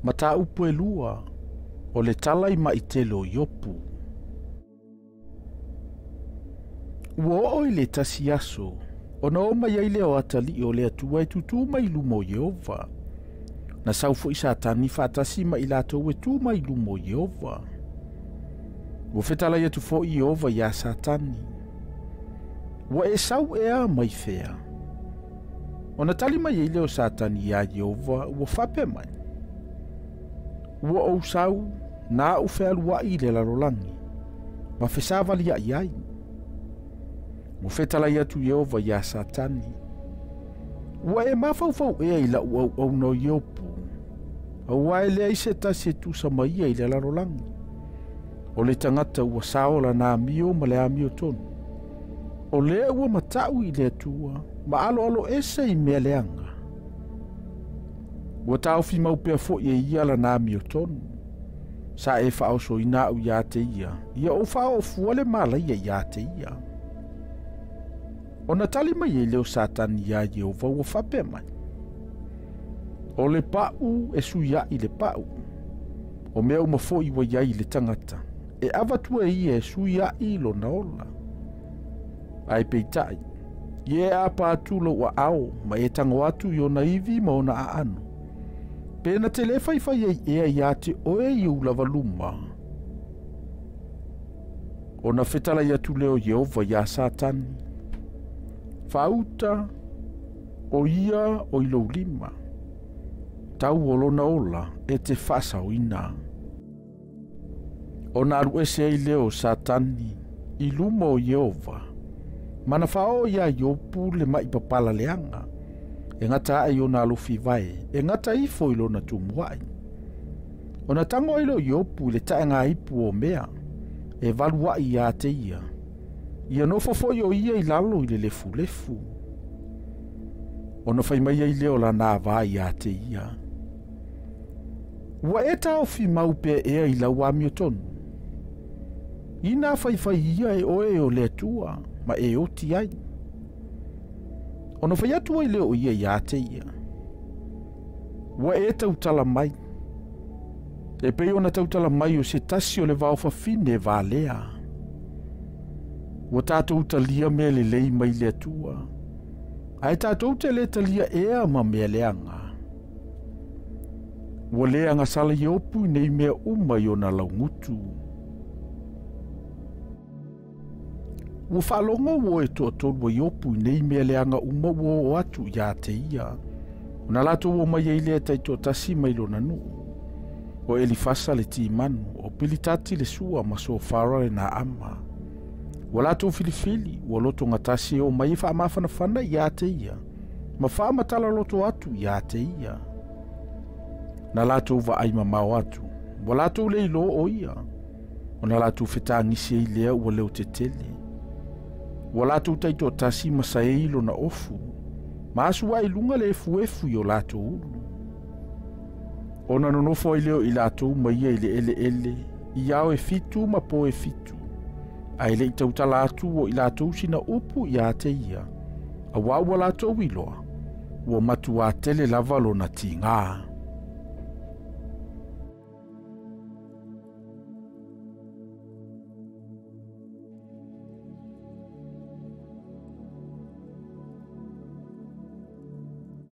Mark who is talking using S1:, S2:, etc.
S1: mata upu e lua o le tala I maitelo Iopu. Ua o I le tasi aso, o na o mai ai leo atali o le atua e tutu mai lumo Yehova. Na saufo I satani fatasi mai lato e tu mai lumo Yehova. Ua fetala ia tu fo Yehova ia satani. Ua e sau ea mai fea. O na tali mai ai leo satani ia Yehova ua fape mai. Ua o sau na u fea lua I le larolangi. Ma fesavali ia iai. Mo fetala ia tu Yehova ia satani. Ua e mafaufau ea I la au no Iopu. Ua e lea I se tasi e tu samaia I le larolangi. O le tangata ua saola na amio ma le amio tonu. O lea ua matau I le atua, ma alo ese I mea leanga. Ua taufi maupea fo ia la na amio tonu. Sa e fao so ina au ia te ia o fao fuale malaia ia te ia. O na tali mai e leo satani ia Yehova ua fape mai. O le pau e suia I le pau. O mea umafo I wa iai le tangata. E avatua ia e suia I lo na ola. Ai peitai. Ie a pātula ua ao ma e tango atu I o na ivi ma o na a anu. Pena te le faifai e ea ia te oe I ulava luma. O na fetala ia tu leo Yehova ia satani. Fauta o ia o ilo lima. Tau o lona ola e te fasauina. O na aru ese ai leo satani I luma o Yehova. Mana fao ia Iopu le mai papala leanga. E ngata ai o na alofi vai. E ngata ifo ilo na tumuai. O na tango ilo Iopu le taenga ipu o mea. E valua ia te ia. Ia no fofo o ia I lalo I le lefu lefu. O na fai mai ai leo la na vai ia te ia. Ua e tau fi maupe ea I lau amio tonu. Ina fai ia e oe o le atua. Ma e oti ai. Ono fai atu ai leo ia te ia. Ua e tautala mai. E pei ona tautala mai o se tasi o le vaofa fine e valea. Ua tātou talia mea le lei mai le atua. Ai tātou te le talia ea ma mea leanga. Ua leanga sala Iopu nei mea uma I ona laungutu. Ua whalonga ua e toa tolu Iopu nei mea leanga uma ua o atu ia te ia. Una lato ua mai ei lea tai toa tasi mai lona nuu. O Elifasa le ti manu, o pilitati le sua ma so fara le na ama. Ua lato filifili, ua loto ngatasi o mai wha mafana fana ia te ia. Ma wha matala loto atu ia te ia. Na lato uva aima mau atu. Ua lato le ilo o ia. O na lato fetangisi ei lea ua leo te tele. Ua lato taito tasi masa e ilo na ofu. Maasu wa ilunga le efu I o lato ulu. O na nonofo I leo I lato maia I le ele. I ao e fitu ma po e fitu. A ile I tauta lato o I lato sina upu ia te ia. A waua lato iloa. Ua matu a tele lavalo na ti ngā.